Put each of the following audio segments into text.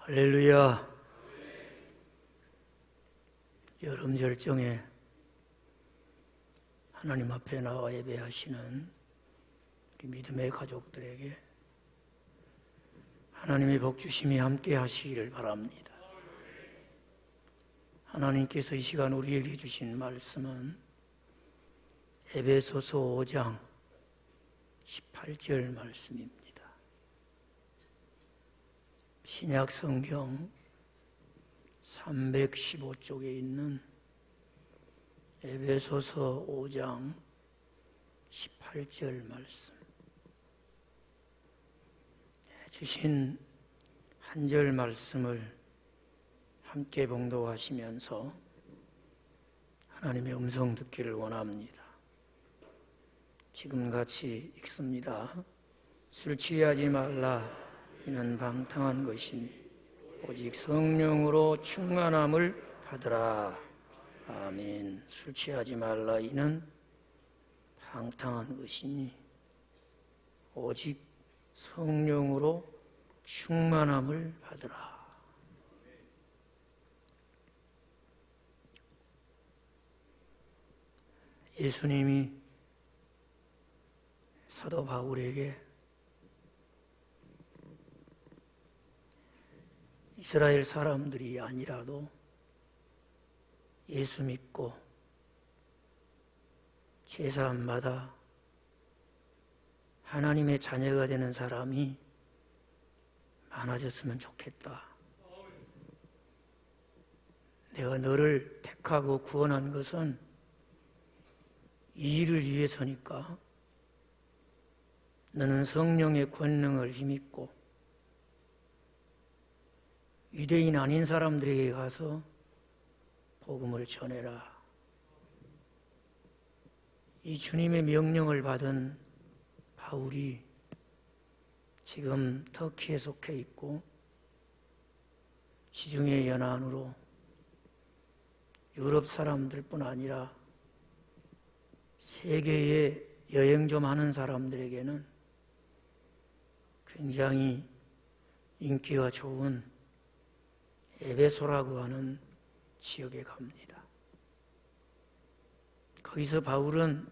할렐루야. 여름절정에 하나님 앞에 나와 예배하시는 우리 믿음의 가족들에게 하나님의 복주심이 함께 하시기를 바랍니다. 하나님께서 이 시간 우리에게 주신 말씀은 에베소서 5장 18절 말씀입니다. 신약 성경 315쪽에 있는 에베소서 5장 18절 말씀, 주신 한 절 말씀을 함께 봉독하시면서 하나님의 음성 듣기를 원합니다. 지금같이 읽습니다. 술 취하지 말라. 이는 방탕한 것이니 오직 성령으로 충만함을 받으라. 아멘. 술 취하지 말라. 이는 방탕한 것이니 오직 성령으로 충만함을 받으라. 예수님이 사도 바울에게 이스라엘 사람들이 아니라도 예수 믿고 제사함마다 하나님의 자녀가 되는 사람이 많아졌으면 좋겠다. 내가 너를 택하고 구원한 것은 이 일을 위해서니까 너는 성령의 권능을 힘입고 유대인 아닌 사람들에게 가서 복음을 전해라. 이 주님의 명령을 받은 바울이 지금 터키에 속해 있고 지중해 연안으로 유럽 사람들뿐 아니라 세계에 여행 좀 하는 사람들에게는 굉장히 인기가 좋은 에베소라고 하는 지역에 갑니다. 거기서 바울은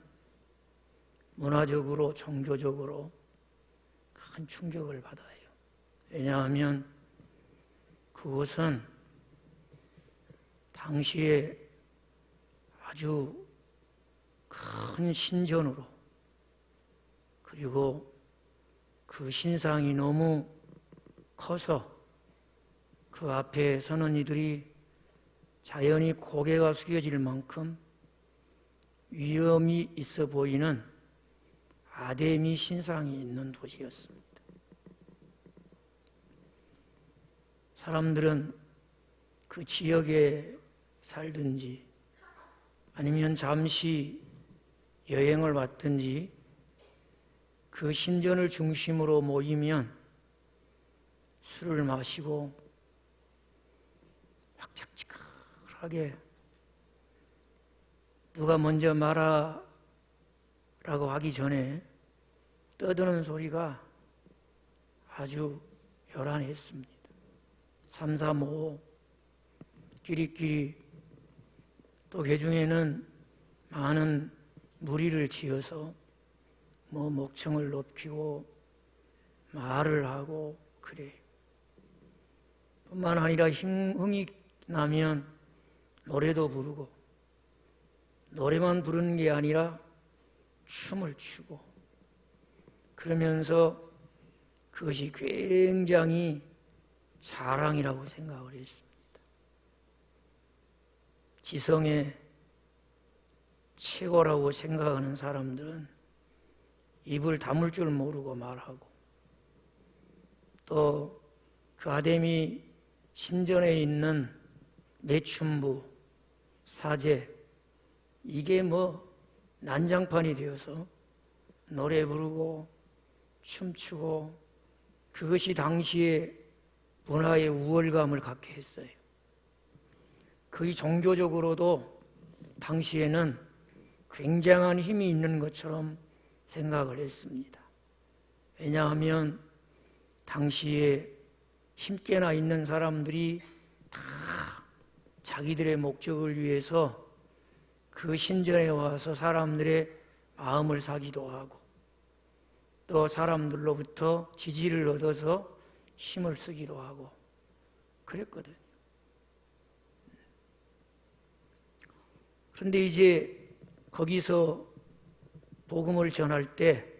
문화적으로 종교적으로 큰 충격을 받아요. 왜냐하면 그곳은 당시에 아주 큰 신전으로, 그리고 그 신상이 너무 커서 그 앞에 서는 이들이 자연히 고개가 숙여질 만큼 위험이 있어 보이는 아데미 신상이 있는 도시였습니다. 사람들은 그 지역에 살든지 아니면 잠시 여행을 왔든지 그 신전을 중심으로 모이면 술을 마시고 확착지근하게 누가 먼저 말하라고 하기 전에 떠드는 소리가 아주 요란했습니다. 3, 4, 5 끼리끼리, 또 개중에는 많은 무리를 지어서 목청을 높이고 말을 하고 그래요. 뿐만 아니라 흥이 나면 노래도 부르고, 노래만 부르는 게 아니라 춤을 추고, 그러면서 그것이 굉장히 자랑이라고 생각을 했습니다. 지성의 최고라고 생각하는 사람들은 입을 다물 줄 모르고 말하고, 또 그 아데미 신전에 있는 매춘부, 사제, 이게 난장판이 되어서 노래 부르고 춤추고, 그것이 당시의 문화의 우월감을 갖게 했어요. 거의 종교적으로도 당시에는 굉장한 힘이 있는 것처럼 생각을 했습니다. 왜냐하면 당시에 힘께나 있는 사람들이 다 자기들의 목적을 위해서 그 신전에 와서 사람들의 마음을 사기도 하고 또 사람들로부터 지지를 얻어서 힘을 쓰기도 하고 그랬거든요. 그런데 이제 거기서 복음을 전할 때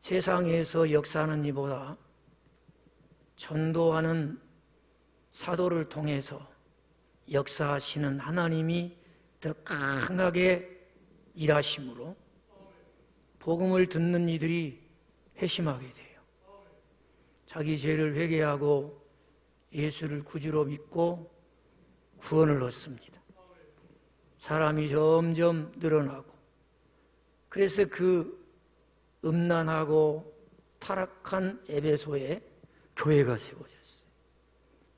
세상에서 역사하는 이보다 전도하는 사도를 통해서 역사하시는 하나님이 더 강하게 일하심으로 복음을 듣는 이들이 회심하게 돼요. 자기 죄를 회개하고 예수를 구주로 믿고 구원을 얻습니다. 사람이 점점 늘어나고 그래서 그 음란하고 타락한 에베소에 교회가 세워졌어요.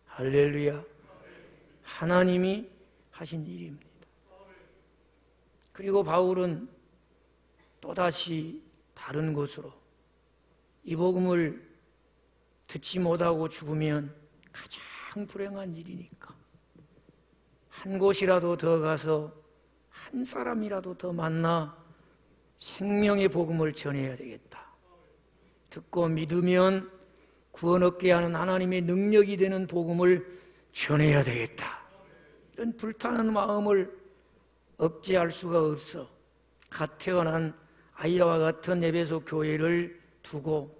할렐루야. 하나님이 하신 일입니다. 그리고 바울은 또다시 다른 곳으로 이 복음을 듣지 못하고 죽으면 가장 불행한 일이니까 한 곳이라도 더 가서 한 사람이라도 더 만나 생명의 복음을 전해야 되겠다. 듣고 믿으면 구원 얻게 하는 하나님의 능력이 되는 복음을 전해야 되겠다. 이런 불타는 마음을 억제할 수가 없어 갓 태어난 아이와 같은 에베소 교회를 두고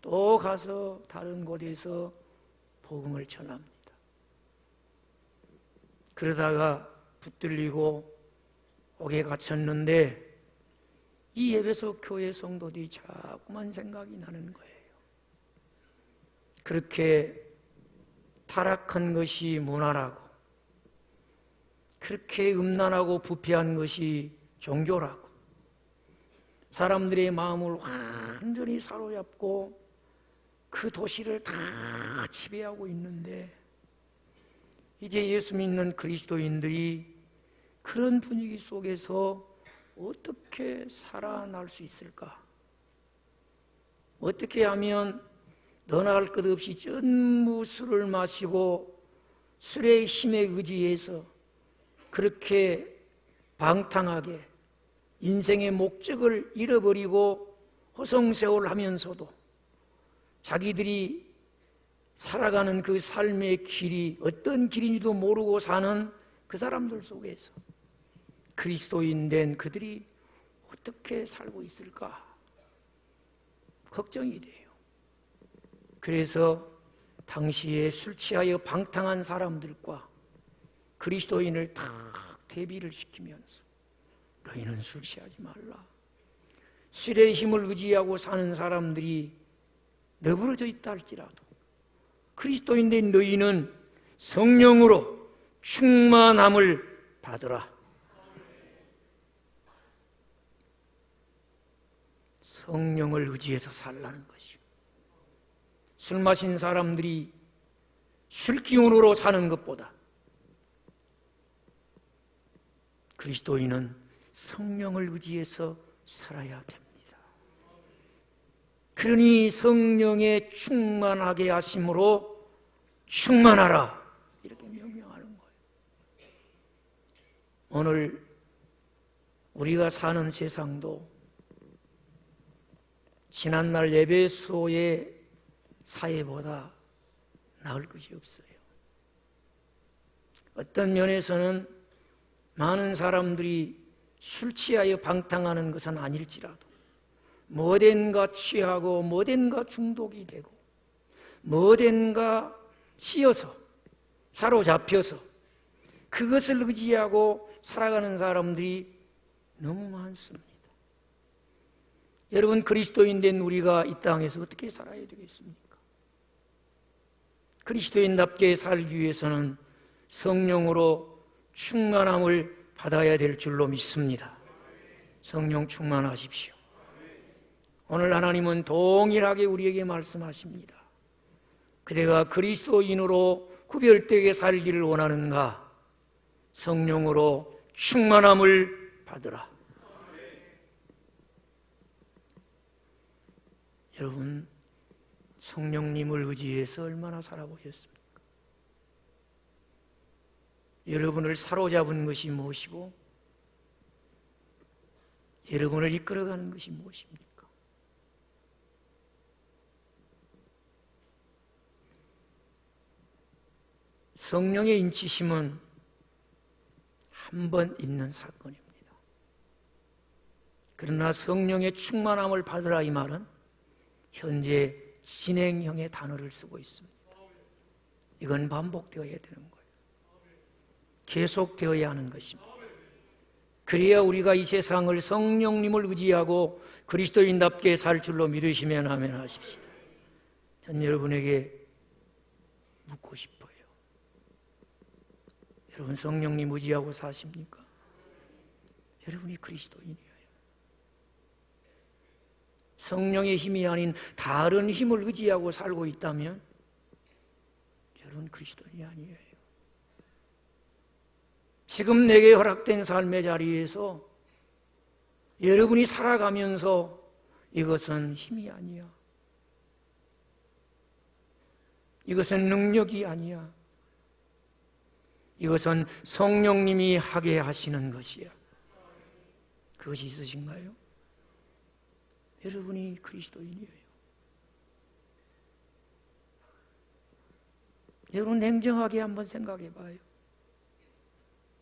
또 가서 다른 곳에서 복음을 전합니다. 그러다가 붙들리고 옥에 갇혔는데 이 에베소 교회 성도들이 자꾸만 생각이 나는 거예요. 그렇게 타락한 것이 문화라고, 그렇게 음란하고 부패한 것이 종교라고, 사람들의 마음을 완전히 사로잡고 그 도시를 다 지배하고 있는데 이제 예수 믿는 그리스도인들이 그런 분위기 속에서 어떻게 살아날 수 있을까? 어떻게 하면 너나 할 것 없이 전무 술을 마시고 술의 힘에 의지해서 그렇게 방탕하게 인생의 목적을 잃어버리고 허송세월 하면서도 자기들이 살아가는 그 삶의 길이 어떤 길인지도 모르고 사는 그 사람들 속에서 그리스도인 된 그들이 어떻게 살고 있을까? 걱정이 돼요. 그래서 당시에 술 취하여 방탕한 사람들과 그리스도인을 다 대비를 시키면서 너희는 술 취하지 말라. 술의 힘을 의지하고 사는 사람들이 너부러져 있다 할지라도 그리스도인 된 너희는 성령으로 충만함을 받으라. 성령을 의지해서 살라는 것이요. 술 마신 사람들이 술 기운으로 사는 것보다 그리스도인은 성령을 의지해서 살아야 됩니다. 그러니 성령에 충만하게 하심으로 충만하라 이렇게 명령하는 거예요. 오늘 우리가 사는 세상도 지난날 에베소의 사회보다 나을 것이 없어요. 어떤 면에서는 많은 사람들이 술 취하여 방탕하는 것은 아닐지라도 뭐든가 취하고 뭐든가 중독이 되고 뭐든가 씌어서 사로잡혀서 그것을 의지하고 살아가는 사람들이 너무 많습니다. 여러분, 그리스도인 된 우리가 이 땅에서 어떻게 살아야 되겠습니까? 그리스도인답게 살기 위해서는 성령으로 충만함을 받아야 될 줄로 믿습니다. 성령 충만하십시오. 오늘 하나님은 동일하게 우리에게 말씀하십니다. 그대가 그리스도인으로 구별되게 살기를 원하는가? 성령으로 충만함을 받으라. 여러분, 성령님을 의지해서 얼마나 살아보셨습니까? 여러분을 사로잡은 것이 무엇이고 여러분을 이끌어가는 것이 무엇입니까? 성령의 인치심은 한 번 있는 사건입니다. 그러나 성령의 충만함을 받으라 이 말은 현재 진행형의 단어를 쓰고 있습니다. 이건 반복되어야 되는 거예요. 계속되어야 하는 것입니다. 그래야 우리가 이 세상을 성령님을 의지하고 그리스도인답게 살 줄로 믿으시면 아멘 하십시오. 전 여러분에게 묻고 싶어요. 여러분 성령님 의지하고 사십니까? 여러분이 그리스도인이에요. 성령의 힘이 아닌 다른 힘을 의지하고 살고 있다면 여러분 그리스도인이 아니에요. 지금 내게 허락된 삶의 자리에서 여러분이 살아가면서 이것은 힘이 아니야. 이것은 능력이 아니야. 이것은 성령님이 하게 하시는 것이야. 그것이 있으신가요? 여러분이 그리스도인이에요. 여러분 냉정하게 한번 생각해 봐요.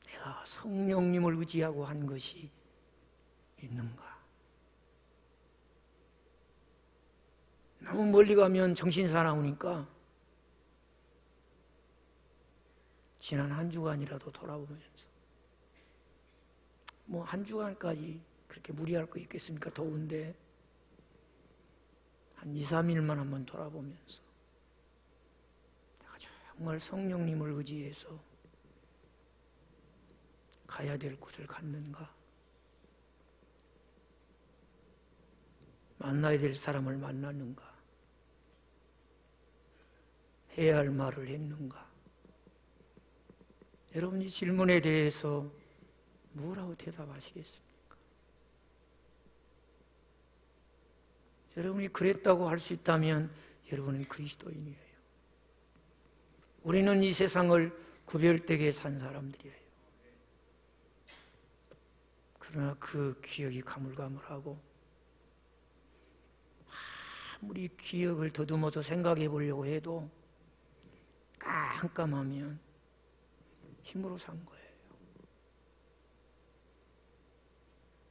내가 성령님을 의지하고 한 것이 있는가? 너무 멀리 가면 정신 사나우니까 지난 한 주간이라도 돌아보면서 뭐 한 주간까지 그렇게 무리할 거 있겠습니까? 더운데 한 2, 3일만 한번 돌아보면서 내가 정말 성령님을 의지해서 가야 될 곳을 갔는가? 만나야 될 사람을 만났는가? 해야 할 말을 했는가? 여러분 이 질문에 대해서 뭐라고 대답하시겠습니까? 여러분이 그랬다고 할 수 있다면 여러분은 그리스도인이에요. 우리는 이 세상을 구별되게 산 사람들이에요. 그러나 그 기억이 가물가물하고 아무리 기억을 더듬어서 생각해 보려고 해도 깜깜하면 힘으로 산 거예요.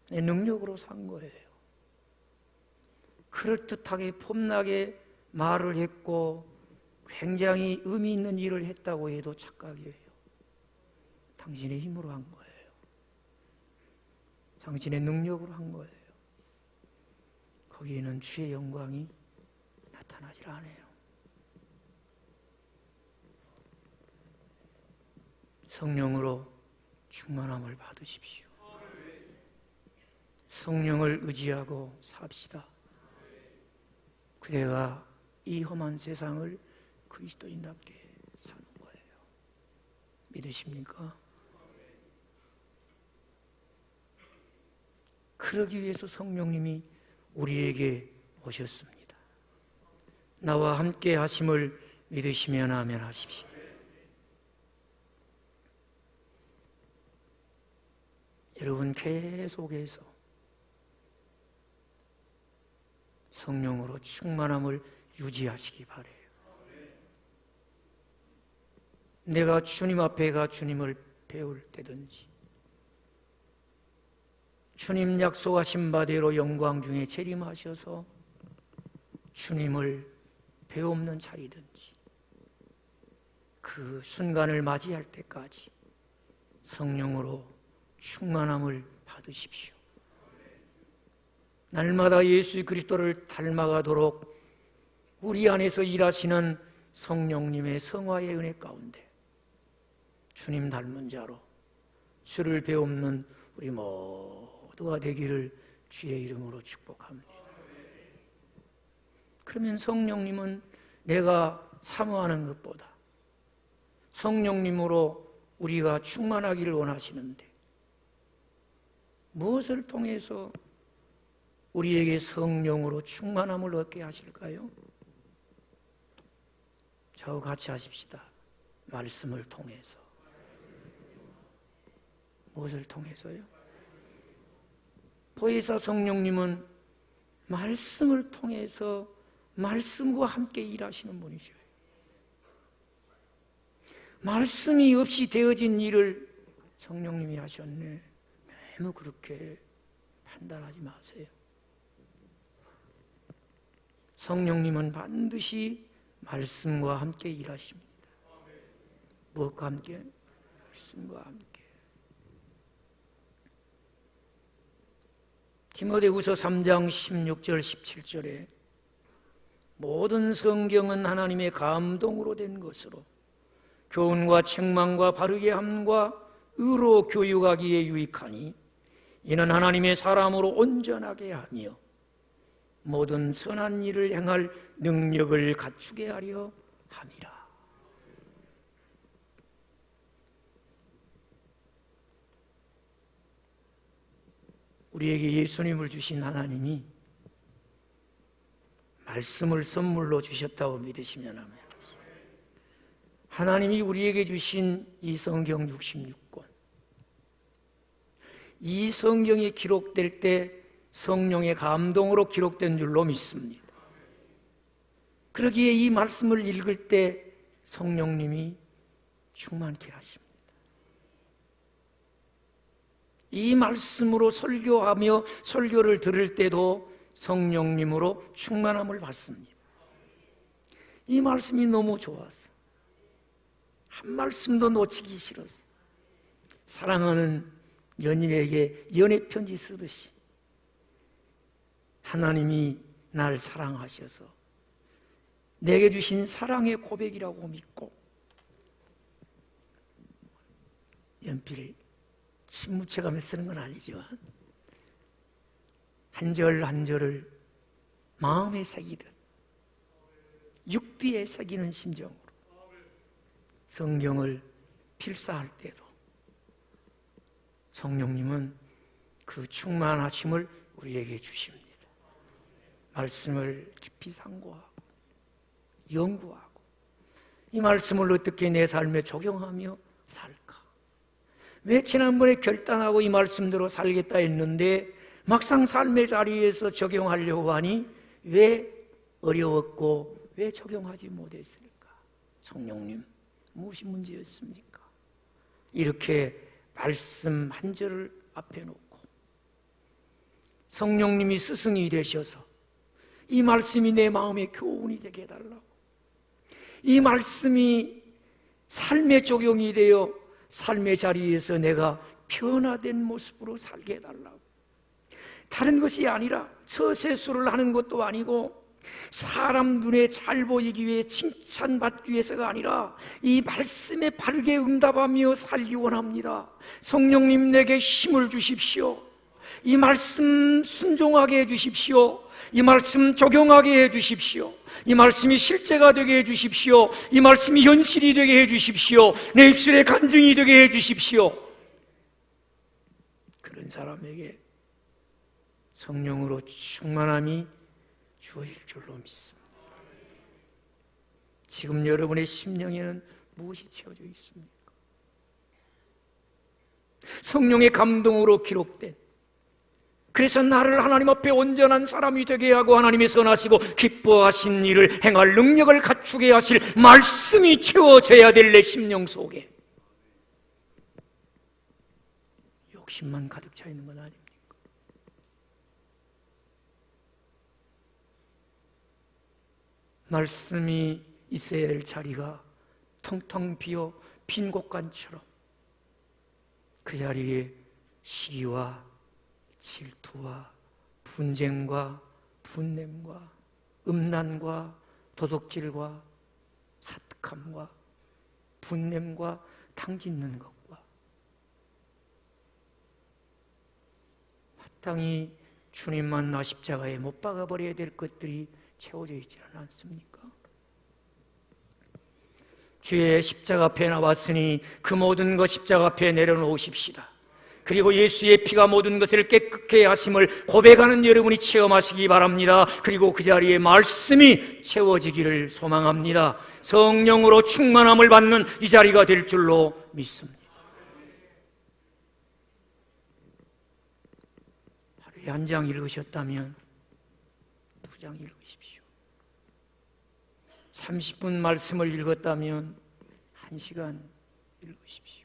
내 능력으로 산 거예요. 그럴듯하게 폼나게 말을 했고 굉장히 의미 있는 일을 했다고 해도 착각이에요. 당신의 힘으로 한 거예요. 당신의 능력으로 한 거예요. 거기에는 주의 영광이 나타나질 않아요. 성령으로 충만함을 받으십시오. 성령을 의지하고 삽시다. 그대가 이 험한 세상을 그리스도인답게 사는 거예요. 믿으십니까? 그러기 위해서 성령님이 우리에게 오셨습니다. 나와 함께 하심을 믿으시면 아멘 하십시오. 여러분 계속해서 성령으로 충만함을 유지하시기 바라요. 내가 주님 앞에 가 주님을 배울 때든지 주님 약속하신 바대로 영광 중에 재림하셔서 주님을 배움는 자리든지 그 순간을 맞이할 때까지 성령으로 충만함을 받으십시오. 날마다 예수 그리스도를 닮아가도록 우리 안에서 일하시는 성령님의 성화의 은혜 가운데 주님 닮은 자로 주를 배움는 우리 모두가 되기를 주의 이름으로 축복합니다. 그러면 성령님은 내가 사모하는 것보다 성령님으로 우리가 충만하기를 원하시는데 무엇을 통해서 우리에게 성령으로 충만함을 얻게 하실까요? 저하고 같이 하십시다. 말씀을 통해서. 무엇을 통해서요? 보혜사 성령님은 말씀을 통해서 말씀과 함께 일하시는 분이죠. 말씀이 없이 되어진 일을 성령님이 하셨네. 너무 그렇게 판단하지 마세요. 성령님은 반드시 말씀과 함께 일하십니다. 무엇과 함께? 말씀과 함께. 디모데후서 3장 16절 17절에 모든 성경은 하나님의 감동으로 된 것으로 교훈과 책망과 바르게 함과 의로 교육하기에 유익하니 이는 하나님의 사람으로 온전하게 하며 모든 선한 일을 행할 능력을 갖추게 하려 함이라. 우리에게 예수님을 주신 하나님이 말씀을 선물로 주셨다고 믿으시면 합니다. 하나님이 우리에게 주신 이 성경 66권, 이 성경이 기록될 때 성령의 감동으로 기록된 줄로 믿습니다. 그러기에 이 말씀을 읽을 때 성령님이 충만케 하십니다. 이 말씀으로 설교하며 설교를 들을 때도 성령님으로 충만함을 받습니다. 이 말씀이 너무 좋아서 한 말씀도 놓치기 싫어서 사랑하는 연인에게 연애편지 쓰듯이 하나님이 날 사랑하셔서 내게 주신 사랑의 고백이라고 믿고 연필 신무체감에 쓰는 건 아니지만 한 절 한 절을 마음에 새기듯 육비에 새기는 심정으로 성경을 필사할 때도 성령님은 그 충만하심을 우리에게 주십니다. 말씀을 깊이 상고하고 연구하고 이 말씀을 어떻게 내 삶에 적용하며 살까? 왜 지난번에 결단하고 이 말씀대로 살겠다 했는데 막상 삶의 자리에서 적용하려고 하니 왜 어려웠고 왜 적용하지 못했을까? 성령님, 무엇이 문제였습니까? 이렇게 말씀 한 절을 앞에 놓고 성령님이 스승이 되셔서 이 말씀이 내 마음에 교훈이 되게 해달라고, 이 말씀이 삶의 적용이 되어 삶의 자리에서 내가 변화된 모습으로 살게 해달라고. 다른 것이 아니라 처세술을 하는 것도 아니고 사람 눈에 잘 보이기 위해 칭찬받기 위해서가 아니라 이 말씀에 바르게 응답하며 살기 원합니다. 성령님 내게 힘을 주십시오. 이 말씀 순종하게 해주십시오. 이 말씀 적용하게 해주십시오. 이 말씀이 실제가 되게 해주십시오. 이 말씀이 현실이 되게 해주십시오. 내 입술에 간증이 되게 해주십시오. 그런 사람에게 성령으로 충만함이 주어질 줄로 믿습니다. 지금 여러분의 심령에는 무엇이 채워져 있습니까? 성령의 감동으로 기록된, 그래서 나를 하나님 앞에 온전한 사람이 되게 하고 하나님의 선하시고 기뻐하신 일을 행할 능력을 갖추게 하실 말씀이 채워져야 될 내 심령 속에 욕심만 가득 차 있는 건 아닙니까? 말씀이 있어야 할 자리가 텅텅 비어 빈 곳간처럼 그 자리에 시기와 질투와 분쟁과 분냄과 음란과 도둑질과 사특함과 분냄과 탕짓는 것과 마땅히 주님만 나 십자가에 못 박아버려야 될 것들이 채워져 있지는 않습니까? 주의 십자가 앞에 나왔으니 그 모든 것 십자가 앞에 내려놓으십시다. 그리고 예수의 피가 모든 것을 깨끗게 하심을 고백하는 여러분이 체험하시기 바랍니다. 그리고 그 자리에 말씀이 채워지기를 소망합니다. 성령으로 충만함을 받는 이 자리가 될 줄로 믿습니다. 하루에 한 장 읽으셨다면 2장 읽으십시오. 30분 말씀을 읽었다면 1시간 읽으십시오.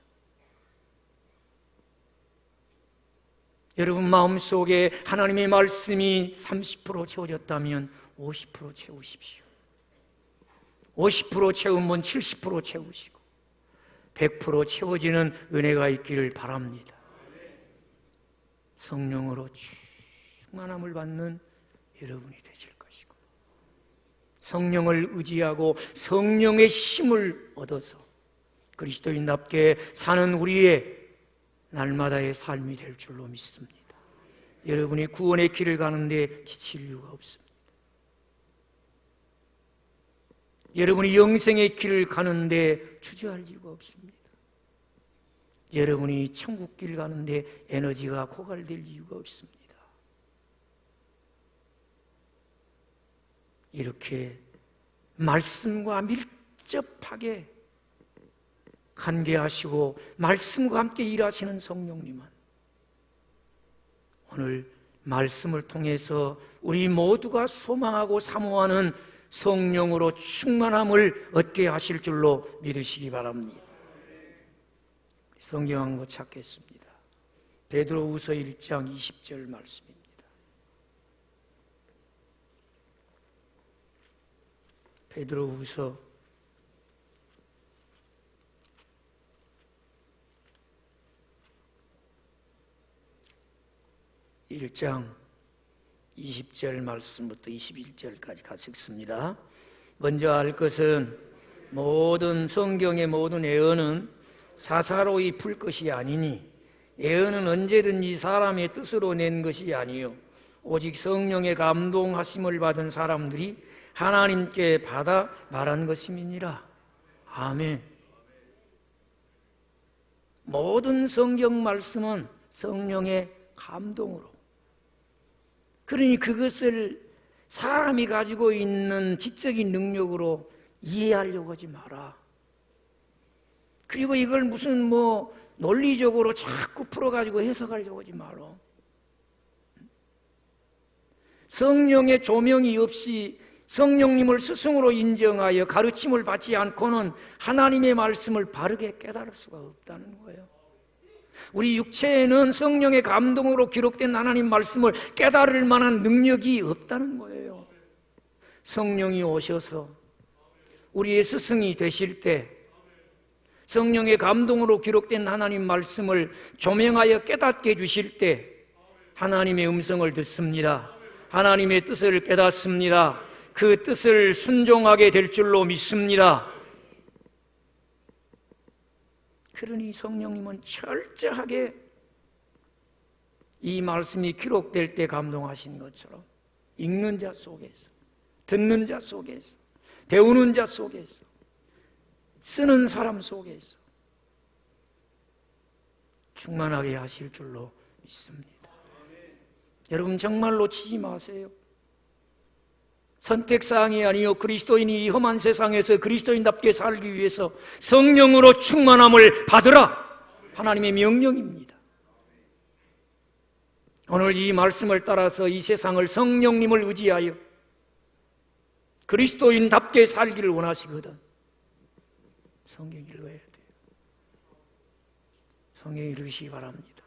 여러분 마음속에 하나님의 말씀이 30% 채워졌다면 50% 채우십시오. 50% 채우면 70% 채우시고 100% 채워지는 은혜가 있기를 바랍니다. 성령으로 충만함을 받는 여러분이 되실 것이고, 성령을 의지하고 성령의 힘을 얻어서 그리스도인답게 사는 우리의 날마다의 삶이 될 줄로 믿습니다. 여러분이 구원의 길을 가는데 지칠 이유가 없습니다. 여러분이 영생의 길을 가는데 주저할 이유가 없습니다. 여러분이 천국 길 가는데 에너지가 고갈될 이유가 없습니다. 이렇게 말씀과 밀접하게 관계하시고 말씀과 함께 일하시는 성령님은 오늘 말씀을 통해서 우리 모두가 소망하고 사모하는 성령으로 충만함을 얻게 하실 줄로 믿으시기 바랍니다. 성경 한 거 찾겠습니다. 베드로후서 1장 20절 말씀입니다. 베드로후서 1장 20절 말씀부터 21절까지 같이 읽습니다. 먼저 알 것은 모든 성경의 모든 예언은 사사로이 풀 것이 아니니 예언은 언제든지 사람의 뜻으로 낸 것이 아니요 오직 성령의 감동하심을 받은 사람들이 하나님께 받아 말한 것임이니라. 아멘. 모든 성경 말씀은 성령의 감동으로, 그러니 그것을 사람이 가지고 있는 지적인 능력으로 이해하려고 하지 마라. 그리고 이걸 무슨 논리적으로 자꾸 풀어가지고 해석하려고 하지 마라. 성령의 조명이 없이 성령님을 스승으로 인정하여 가르침을 받지 않고는 하나님의 말씀을 바르게 깨달을 수가 없다는 거예요. 우리 육체에는 성령의 감동으로 기록된 하나님 말씀을 깨달을 만한 능력이 없다는 거예요. 성령이 오셔서 우리의 스승이 되실 때 성령의 감동으로 기록된 하나님 말씀을 조명하여 깨닫게 해주실 때 하나님의 음성을 듣습니다. 하나님의 뜻을 깨닫습니다. 그 뜻을 순종하게 될 줄로 믿습니다. 그러니 성령님은 철저하게 이 말씀이 기록될 때 감동하신 것처럼 읽는 자 속에서, 듣는 자 속에서, 배우는 자 속에서, 쓰는 사람 속에서 충만하게 하실 줄로 믿습니다. 여러분 정말 놓치지 마세요. 선택사항이 아니요 그리스도인이 이 험한 세상에서 그리스도인답게 살기 위해서 성령으로 충만함을 받으라. 하나님의 명령입니다. 오늘 이 말씀을 따라서 이 세상을 성령님을 의지하여 그리스도인답게 살기를 원하시거든 성경 읽어야 돼요. 성경 읽으시기 바랍니다.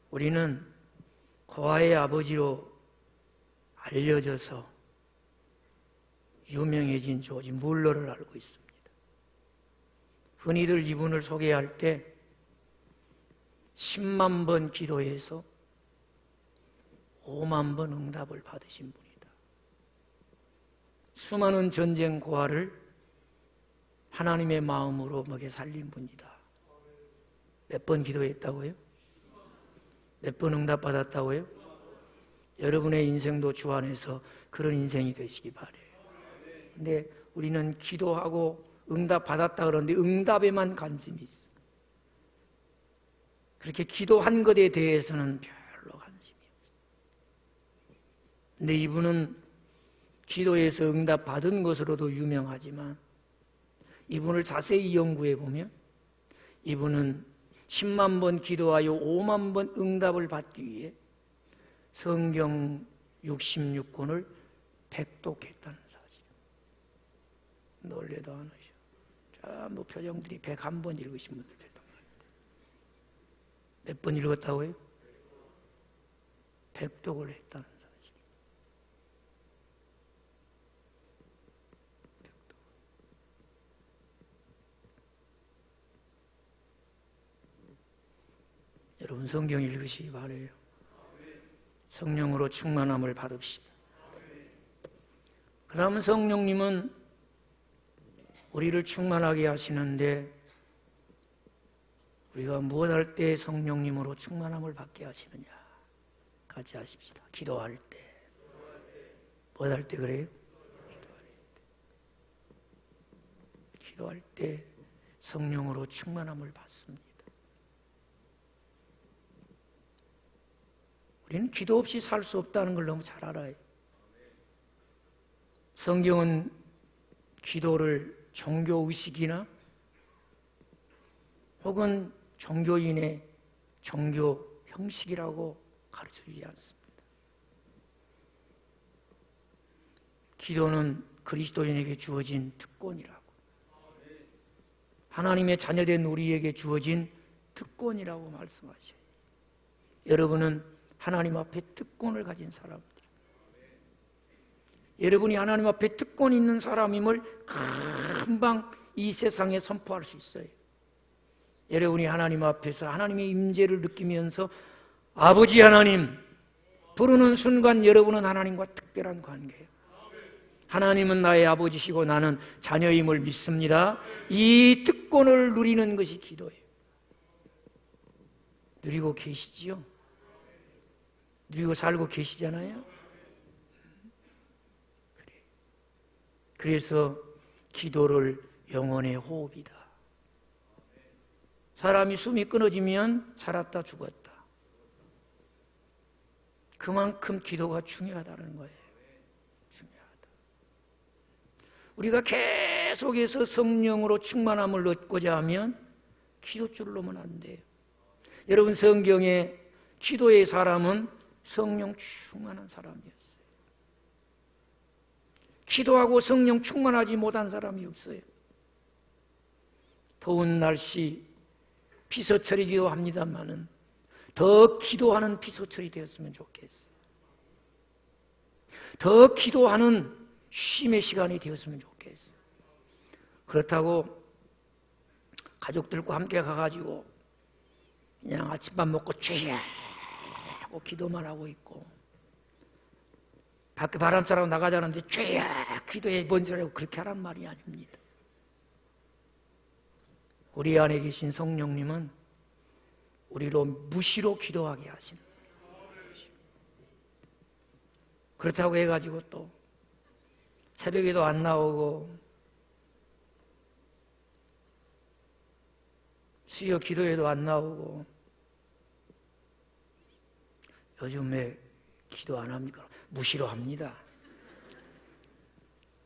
우리는 고아의 아버지로 알려져서 유명해진 조지 물러를 알고 있습니다. 흔히들 이분을 소개할 때 10만 번 기도해서 5만 번 응답을 받으신 분이다. 수많은 전쟁 고아를 하나님의 마음으로 먹여 살린 분이다. 몇 번 기도했다고요? 몇 번 응답받았다고요? 여러분의 인생도 주 안에서 그런 인생이 되시기 바라요. 근데 우리는 기도하고 응답 받았다 그러는데 응답에만 관심이 있어. 그렇게 기도한 것에 대해서는 별로 관심이 없어. 근데 이분은 기도에서 응답 받은 것으로도 유명하지만 이분을 자세히 연구해 보면 이분은 10만 번 기도하여 5만 번 응답을 받기 위해 성경 66권을 백독했다는 사실. 놀래도 안 하셔. 자, 뭐 표정들이 101번 읽으신 분들 됐단 말이에요. 몇 번 읽었다고요? 백독을 했다는 사실. 백독. 여러분 성경 읽으시기 바래요. 성령으로 충만함을 받읍시다. 그 다음 성령님은 우리를 충만하게 하시는데 우리가 무엇할 때 성령님으로 충만함을 받게 하시느냐 같이 하십시다. 기도할 때. 무엇할 때 그래요? 기도할 때 성령으로 충만함을 받습니다. 우리는 기도 없이 살 수 없다는 걸 너무 잘 알아요. 성경은 기도를 종교의식이나 혹은 종교인의 종교 형식이라고 가르쳐주지 않습니다. 기도는 그리스도인에게 주어진 특권이라고, 하나님의 자녀된 우리에게 주어진 특권이라고 말씀하셔요. 여러분은 하나님 앞에 특권을 가진 사람들, 여러분이 하나님 앞에 특권이 있는 사람임을 금방 이 세상에 선포할 수 있어요. 여러분이 하나님 앞에서 하나님의 임재를 느끼면서 아버지 하나님 부르는 순간 여러분은 하나님과 특별한 관계예요. 하나님은 나의 아버지시고 나는 자녀임을 믿습니다. 이 특권을 누리는 것이 기도예요. 누리고 계시지요? 누리고 살고 계시잖아요. 그래서 기도를 영혼의 호흡이다. 사람이 숨이 끊어지면 살았다 죽었다. 그만큼 기도가 중요하다는 거예요. 중요하다. 우리가 계속해서 성령으로 충만함을 얻고자 하면 기도줄을 놓으면 안 돼요. 여러분 성경에 기도의 사람은 성령 충만한 사람이었어요. 기도하고 성령 충만하지 못한 사람이 없어요. 더운 날씨 피서철이기도 합니다만은 더 기도하는 피서철이 되었으면 좋겠어요. 더 기도하는 쉼의 시간이 되었으면 좋겠어요. 그렇다고 가족들과 함께 가가지고 그냥 아침밥 먹고 쥐야 하고 기도만 하고 있고, 밖에 바람 쐬러 나가자는데 쥐야 기도해 뭔 소리라고 그렇게 하란 말이 아닙니다. 우리 안에 계신 성령님은 우리로 무시로 기도하게 하시는 거예요. 그렇다고 해가지고 또 새벽에도 안 나오고 수요 기도에도 안 나오고 요즘에 기도 안 합니까? 무시로 합니다.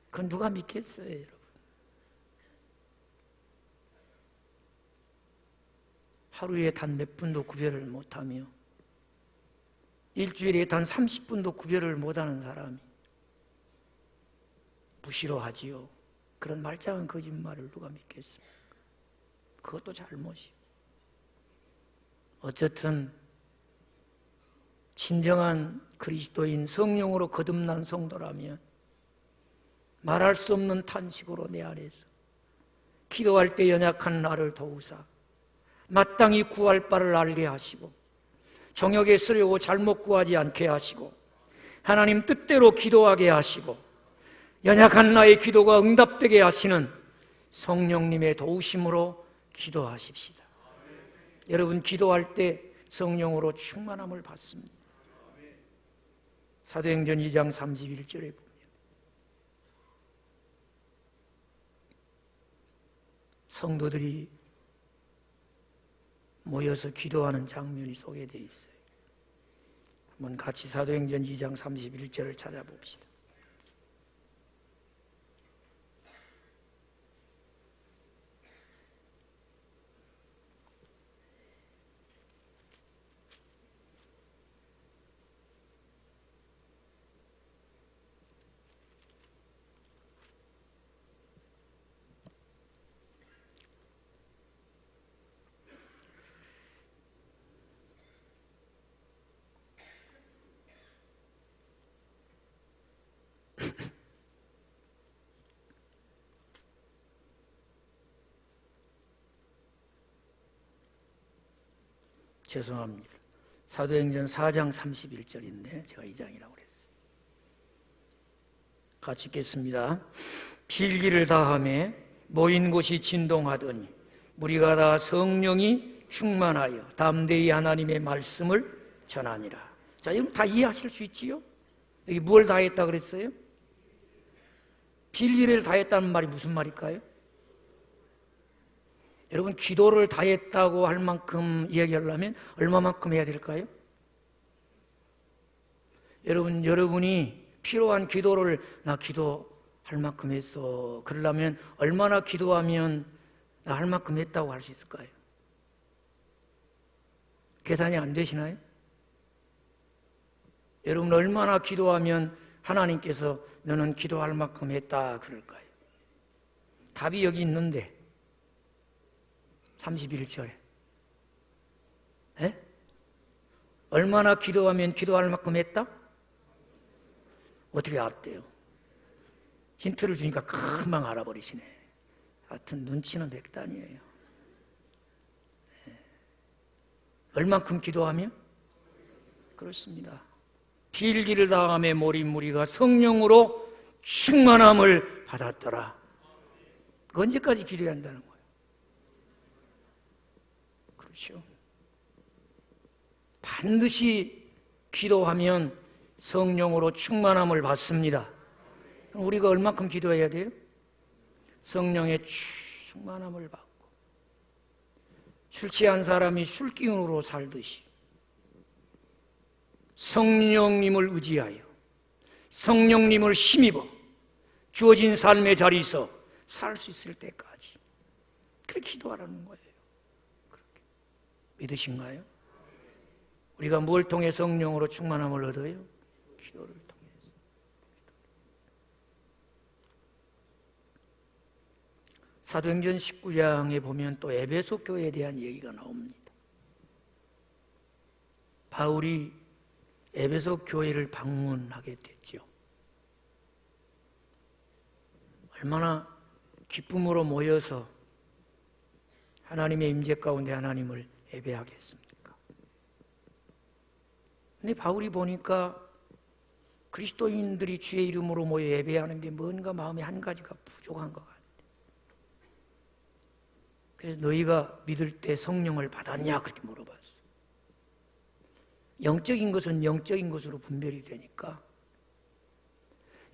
그건 누가 믿겠어요, 여러분? 하루에 단 몇 분도 구별을 못하며 일주일에 단 30분도 구별을 못하는 사람이 무시로 하지요. 그런 말짱한 거짓말을 누가 믿겠습니까? 그것도 잘못이요. 어쨌든 진정한 그리스도인 성령으로 거듭난 성도라면 말할 수 없는 탄식으로 내 안에서 기도할 때 연약한 나를 도우사 마땅히 구할 바를 알게 하시고 정욕에 쓰려고 잘못 구하지 않게 하시고 하나님 뜻대로 기도하게 하시고 연약한 나의 기도가 응답되게 하시는 성령님의 도우심으로 기도하십시다. 여러분 기도할 때 성령으로 충만함을 받습니다. 사도행전 2장 31절에 보면 성도들이 모여서 기도하는 장면이 소개되어 있어요. 한번 같이 사도행전 2장 31절을 찾아봅시다. 죄송합니다. 사도행전 4장 31절인데 제가 2장이라고 그랬어요. 같이 읽겠습니다. 필기를 다하며 모인 곳이 진동하더니 무리가 다 성령이 충만하여 담대히 하나님의 말씀을 전하니라. 자, 여러분 다 이해하실 수 있지요? 여기 뭘 다했다 그랬어요? 필기를 다했다는 말이 무슨 말일까요? 여러분, 기도를 다했다고 할 만큼 이야기하려면 얼마만큼 해야 될까요? 여러분이 필요한 기도를 나 기도할 만큼 했어, 그러려면 얼마나 기도하면 나 할 만큼 했다고 할 수 있을까요? 계산이 안 되시나요? 여러분, 얼마나 기도하면 하나님께서 너는 기도할 만큼 했다 그럴까요? 답이 여기 있는데 31절에 얼마나 기도하면 기도할 만큼 했다? 어떻게 알았대요? 힌트를 주니까 금방 알아버리시네. 하여튼 눈치는 백단이에요. 얼만큼 기도하면? 그렇습니다. 필기를 다하며 모인 무리가 성령으로 충만함을 받았더라. 언제까지 기도해야 한다는 거예요? 그렇죠. 반드시 기도하면 성령으로 충만함을 받습니다. 그럼 우리가 얼만큼 기도해야 돼요? 성령의 충만함을 받고, 술 취한 사람이 술기운으로 살듯이 성령님을 의지하여 성령님을 힘입어 주어진 삶의 자리에서 살 수 있을 때까지 그렇게 기도하라는 거예요. 그렇게. 믿으신가요? 우리가 뭘 통해 성령으로 충만함을 얻어요? 기도를 통해서. 사도행전 19장에 보면 또 에베소 교회에 대한 얘기가 나옵니다. 바울이 에베소 교회를 방문하게 됐죠. 얼마나 기쁨으로 모여서 하나님의 임재 가운데 하나님을 예배하겠습니까? 근데 바울이 보니까 그리스도인들이 주의 이름으로 모여 예배하는데 뭔가 마음에 한 가지가 부족한 것 같아요. 그래서 너희가 믿을 때 성령을 받았냐? 그렇게 물어봤어요. 영적인 것은 영적인 것으로 분별이 되니까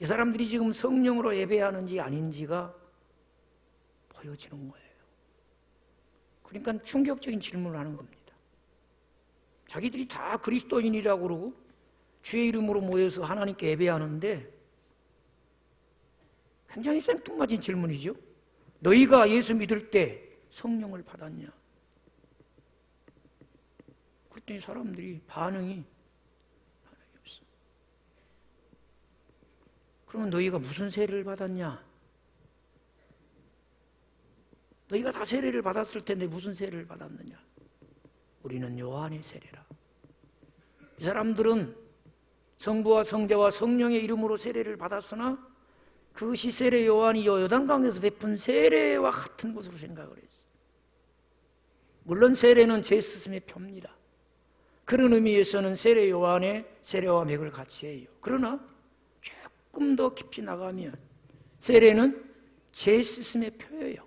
이 사람들이 지금 성령으로 예배하는지 아닌지가 보여지는 거예요. 그러니까 충격적인 질문을 하는 겁니다. 자기들이 다 그리스도인이라고 그러고 주의 이름으로 모여서 하나님께 예배하는데 굉장히 생뚱맞은 질문이죠. 너희가 예수 믿을 때 성령을 받았냐? 그랬더니 사람들이 반응이 없어. 그러면 너희가 무슨 세례를 받았냐? 너희가 다 세례를 받았을 텐데 무슨 세례를 받았느냐? 우리는 요한의 세례라. 이 사람들은 성부와 성자와 성령의 이름으로 세례를 받았으나 그것이 세례 요한이 요단강에서 베푼 세례와 같은 것으로 생각을 했어요. 물론 세례는 제 스승의 표입니다. 그런 의미에서는 세례 요한의 세례와 맥을 같이 해요. 그러나 조금 더 깊이 나가면 세례는 제 스승의 표예요.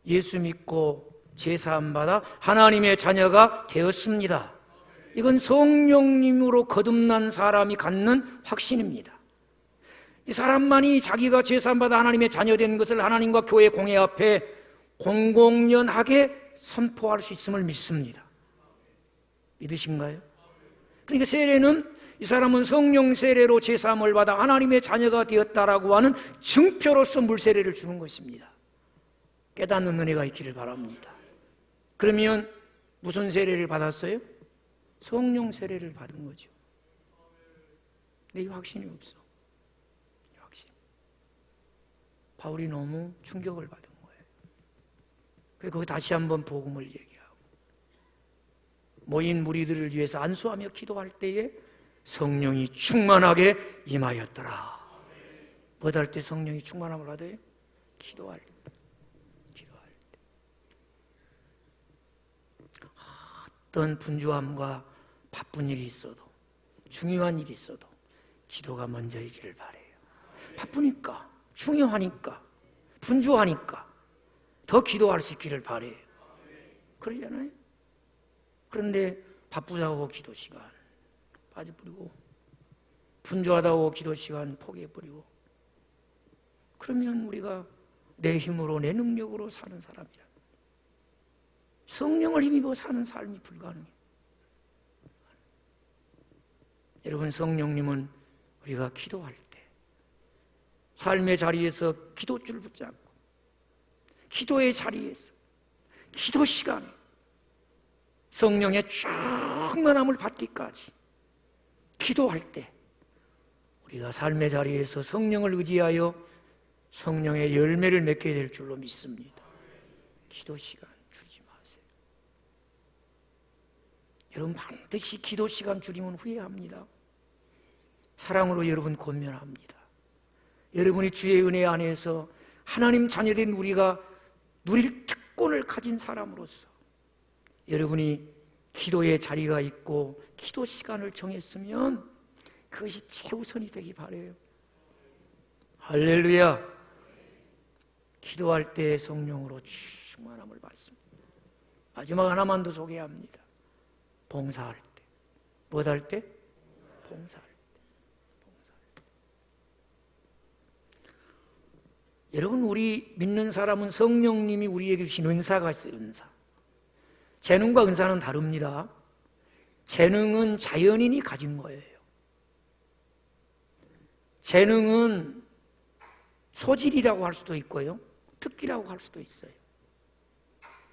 예수 믿고 제사함 받아 하나님의 자녀가 되었습니다. 이건 성령님으로 거듭난 사람이 갖는 확신입니다. 이 사람만이 자기가 제사함 받아 하나님의 자녀 된 것을 하나님과 교회 공회 앞에 공공연하게 선포할 수 있음을 믿습니다. 믿으신가요? 그러니까 세례는 이 사람은 성령 세례로 제3을 받아 하나님의 자녀가 되었다라고 하는 증표로서 물 세례를 주는 것입니다. 깨닫는 은혜가 있기를 바랍니다. 그러면 무슨 세례를 받았어요? 성령 세례를 받은 거죠. 근데 이 확신이 없어. 이 확신. 바울이 너무 충격을 받은 거예요. 그래서 다시 한번 복음을 얘기하고 모인 무리들을 위해서 안수하며 기도할 때에 성령이 충만하게 임하였더라. 뭐 할 때 성령이 충만함을 받아요? 기도할 때. 어떤 분주함과 바쁜 일이 있어도 중요한 일이 있어도 기도가 먼저이기를 바라요. 바쁘니까, 중요하니까, 분주하니까 더 기도할 수 있기를 바라요. 그러잖아요. 그런데 바쁘다고 기도 시간 빠져버리고 분주하다고 기도 시간 포기해버리고 그러면 우리가 내 힘으로 내 능력으로 사는 사람이라 성령을 힘입어 사는 삶이 불가능해요. 여러분, 성령님은 우리가 기도할 때 삶의 자리에서 기도줄 붙잡고 기도의 자리에서 기도 시간에 성령의 충만함을 받기까지 기도할 때 우리가 삶의 자리에서 성령을 의지하여 성령의 열매를 맺게 될 줄로 믿습니다. 기도 시간 줄이지 마세요. 여러분, 반드시 기도 시간 줄이면 후회합니다. 사랑으로 여러분 권면합니다. 여러분이 주의 은혜 안에서 하나님 자녀된 우리가 누릴 특권을 가진 사람으로서 여러분이 기도의 자리가 있고 기도 시간을 정했으면 그것이 최우선이 되기 바라요. 할렐루야. 기도할 때 성령으로 충만함을 받습니다. 마지막 하나만 더 소개합니다. 봉사할 때. 뭐 할 때? 봉사할 때. 여러분, 우리 믿는 사람은 성령님이 우리에게 주신 은사가 있어요. 은사. 재능과 은사는 다릅니다. 재능은 자연인이 가진 거예요. 재능은 소질이라고 할 수도 있고요, 특기라고 할 수도 있어요.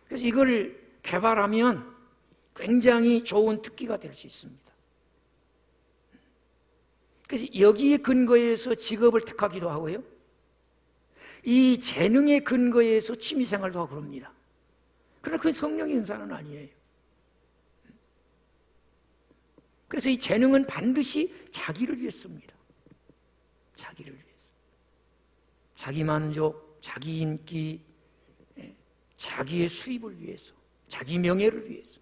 그래서 이걸 개발하면 굉장히 좋은 특기가 될 수 있습니다. 그래서 여기에 근거해서 직업을 택하기도 하고요, 이 재능의 근거에서 취미생활도 하고 그럽니다. 그러나 그건 성령의 은사는 아니에요. 그래서 이 재능은 반드시 자기를 위해 씁니다. 자기를 위해서. 자기 만족, 자기 인기, 자기의 수입을 위해서, 자기 명예를 위해서.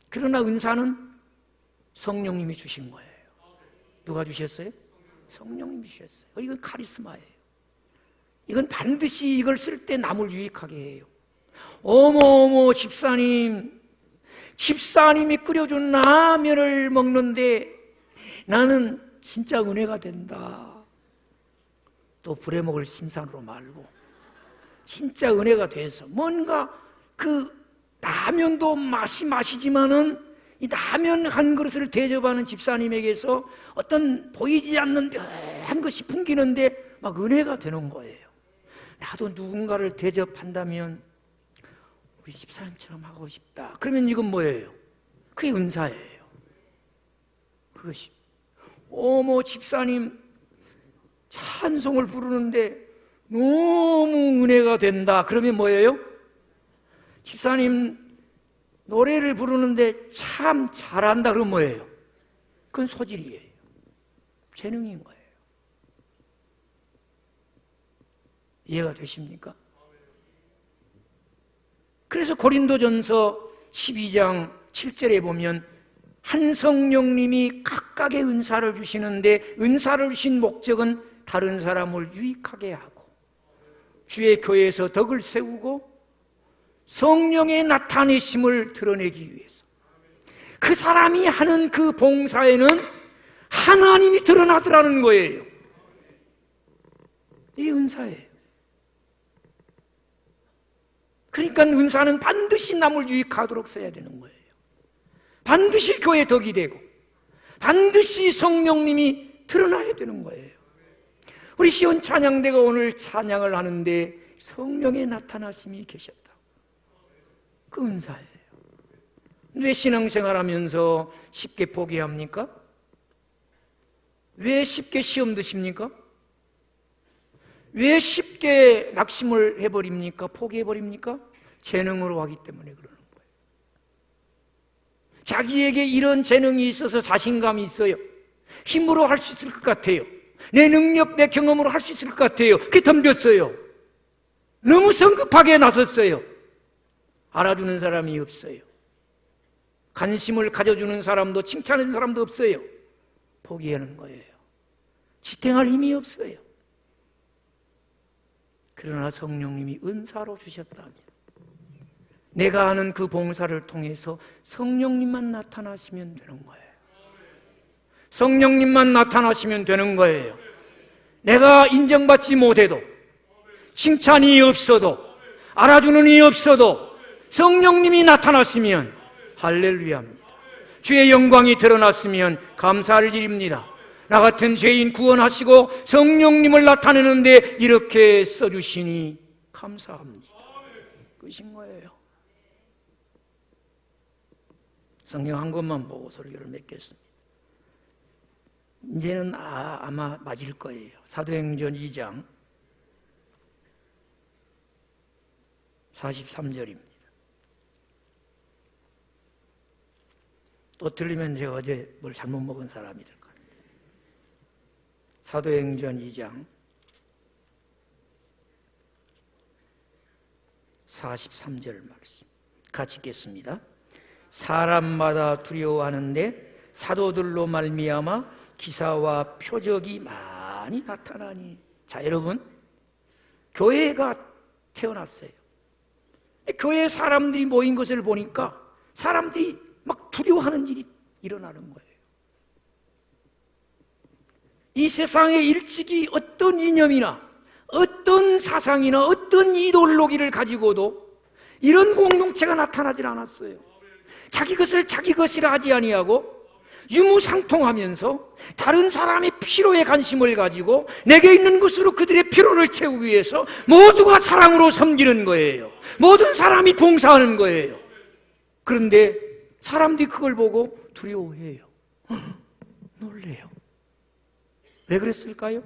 그러나 은사는 성령님이 주신 거예요. 누가 주셨어요? 성령님이 주셨어요. 이건 카리스마예요. 이건 반드시 이걸 쓸 때 남을 유익하게 해요. 어머 집사님이 끓여준 라면을 먹는데 나는 진짜 은혜가 된다. 또 부려먹을 심산으로 말고 진짜 은혜가 돼서 뭔가 그 라면도 맛이지만은 이 라면 한 그릇을 대접하는 집사님에게서 어떤 보이지 않는 묘한 것이 풍기는데 막 은혜가 되는 거예요. 나도 누군가를 대접한다면 우리 집사님처럼 하고 싶다. 그러면 이건 뭐예요? 그게 은사예요. 그것이 어머 집사님 찬송을 부르는데 너무 은혜가 된다. 그러면 뭐예요? 집사님 노래를 부르는데 참 잘한다. 그러면 뭐예요? 그건 소질이에요. 재능인 거예요. 이해가 되십니까? 그래서 고린도전서 12장 7절에 보면 한 성령님이 각각의 은사를 주시는데 은사를 주신 목적은 다른 사람을 유익하게 하고 주의 교회에서 덕을 세우고 성령의 나타내심을 드러내기 위해서 그 사람이 하는 그 봉사에는 하나님이 드러나더라는 거예요. 이게 은사예요. 그러니까 은사는 반드시 남을 유익하도록 써야 되는 거예요. 반드시 교회 덕이 되고 반드시 성령님이 드러나야 되는 거예요. 우리 시온 찬양대가 오늘 찬양을 하는데 성령의 나타나심이 계셨다. 그 은사예요. 왜 신앙생활하면서 쉽게 포기합니까? 왜 쉽게 시험 드십니까? 왜 쉽게 낙심을 해버립니까? 포기해버립니까? 재능으로 하기 때문에 그러는 거예요. 자기에게 이런 재능이 있어서 자신감이 있어요. 힘으로 할 수 있을 것 같아요. 내 능력, 내 경험으로 할 수 있을 것 같아요. 그게 덤볐어요. 너무 성급하게 나섰어요. 알아주는 사람이 없어요. 관심을 가져주는 사람도 칭찬해주는 사람도 없어요. 포기하는 거예요. 지탱할 힘이 없어요. 그러나 성령님이 은사로 주셨다면 내가 하는 그 봉사를 통해서 성령님만 나타나시면 되는 거예요. 성령님만 나타나시면 되는 거예요. 내가 인정받지 못해도, 칭찬이 없어도, 알아주는 이 없어도 성령님이 나타났으면 할렐루야입니다. 주의 영광이 드러났으면 감사할 일입니다. 나 같은 죄인 구원하시고 성령님을 나타내는데 이렇게 써주시니 감사합니다. 그것인 거예요. 성경 한 것만 보고 설교를 맺겠습니다. 이제는 아마 맞을 거예요. 사도행전 2장 43절입니다. 또 틀리면 제가 어제 뭘 잘못 먹은 사람이 될 거예요. 사도행전 2장 43절 말씀 같이 읽겠습니다. 사람마다 두려워하는데 사도들로 말미암아 기사와 표적이 많이 나타나니. 자, 여러분, 교회가 태어났어요. 교회에 사람들이 모인 것을 보니까 사람들이 막 두려워하는 일이 일어나는 거예요. 이 세상에 일찍이 어떤 이념이나 어떤 사상이나 어떤 이데올로기를 가지고도 이런 공동체가 나타나질 않았어요. 자기 것을 자기 것이라 하지 아니하고 유무상통하면서 다른 사람의 필요에 관심을 가지고 내게 있는 것으로 그들의 필요를 채우기 위해서 모두가 사랑으로 섬기는 거예요. 모든 사람이 봉사하는 거예요. 그런데 사람들이 그걸 보고 두려워해요. 놀래요. 왜 그랬을까요?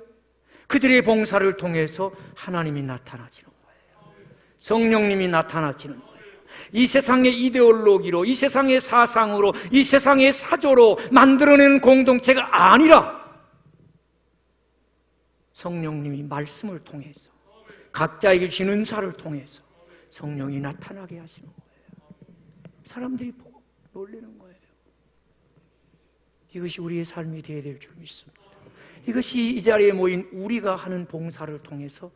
그들의 봉사를 통해서 하나님이 나타나지는 거예요. 성령님이 나타나지는 거예요. 이 세상의 이데올로기로, 이 세상의 사상으로, 이 세상의 사조로 만들어낸 공동체가 아니라 성령님이 말씀을 통해서 각자에게 주신 은사를 통해서 성령이 나타나게 하시는 거예요. 사람들이 보고 놀라는 거예요. 이것이 우리의 삶이 되어야 될 줄 믿습니다. 이것이 이 자리에 모인 우리가 하는 봉사를 통해서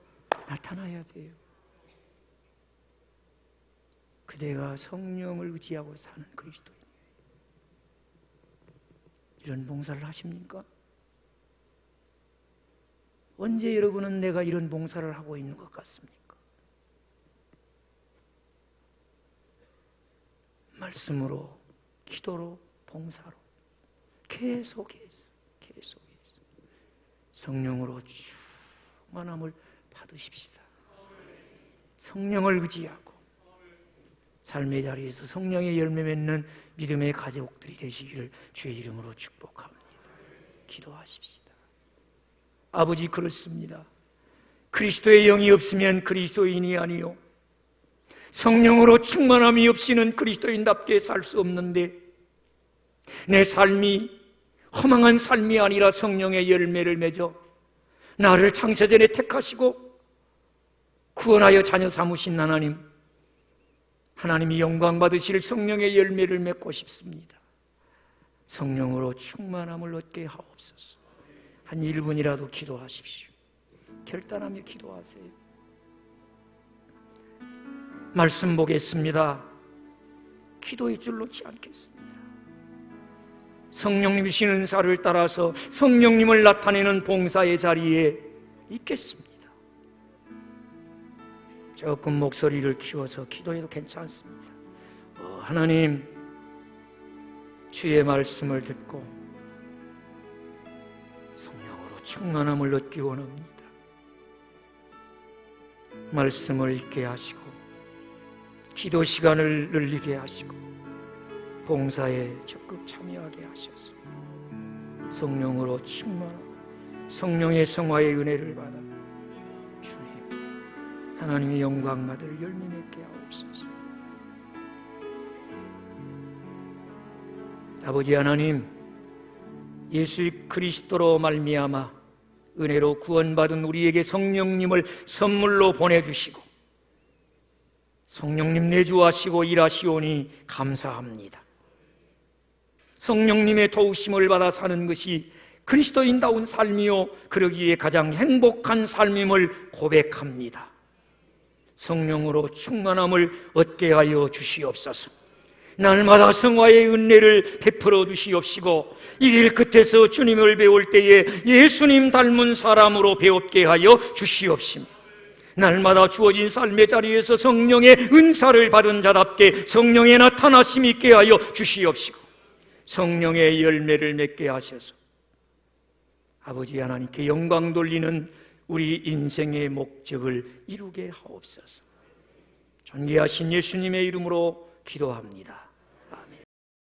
나타나야 돼요. 그대가 성령을 의지하고 사는 그리스도인이에요. 이런 봉사를 하십니까? 언제 여러분은 내가 이런 봉사를 하고 있는 것 같습니까? 말씀으로, 기도로, 봉사로 계속해서 성령으로 충만함을 받으십시다. 성령을 의지하고 삶의 자리에서 성령의 열매 맺는 믿음의 가족들이 되시기를 주의 이름으로 축복합니다. 기도하십시다. 아버지, 그렇습니다. 그리스도의 영이 없으면 그리스도인이 아니요, 성령으로 충만함이 없이는 그리스도인답게 살 수 없는데 내 삶이 허망한 삶이 아니라 성령의 열매를 맺어 나를 창세전에 택하시고 구원하여 자녀 삼으신 하나님이 영광 받으실 성령의 열매를 맺고 싶습니다. 성령으로 충만함을 얻게 하옵소서. 한 1분이라도 기도하십시오. 결단하며 기도하세요. 말씀 보겠습니다. 기도의 줄 놓지 않겠습니다. 성령님이 주신 은사를 따라서 성령님을 나타내는 봉사의 자리에 있겠습니다. 조금 목소리를 키워서 기도해도 괜찮습니다. 하나님, 주의 말씀을 듣고 성령으로 충만함을 얻기 원합니다. 말씀을 읽게 하시고 기도 시간을 늘리게 하시고 봉사에 적극 참여하게 하셔서 성령으로 충만하고 성령의 성화의 은혜를 받아 주님 하나님의 영광 받을 열매 맺게 하옵소서. 아버지 하나님, 예수 그리스도로 말미암아 은혜로 구원받은 우리에게 성령님을 선물로 보내주시고 성령님 내주하시고 일하시오니 감사합니다. 성령님의 도우심을 받아 사는 것이 그리스도인다운 삶이요 그러기에 가장 행복한 삶임을 고백합니다. 성령으로 충만함을 얻게 하여 주시옵소서. 날마다 성화의 은혜를 베풀어 주시옵시고 이 길 끝에서 주님을 배울 때에 예수님 닮은 사람으로 배웠게 하여 주시옵시며 날마다 주어진 삶의 자리에서 성령의 은사를 받은 자답게 성령의 나타나심 있게 하여 주시옵시고 성령의 열매를 맺게 하셔서 아버지 하나님께 영광 돌리는 우리 인생의 목적을 이루게 하옵소서. 존귀하신 예수님의 이름으로 기도합니다.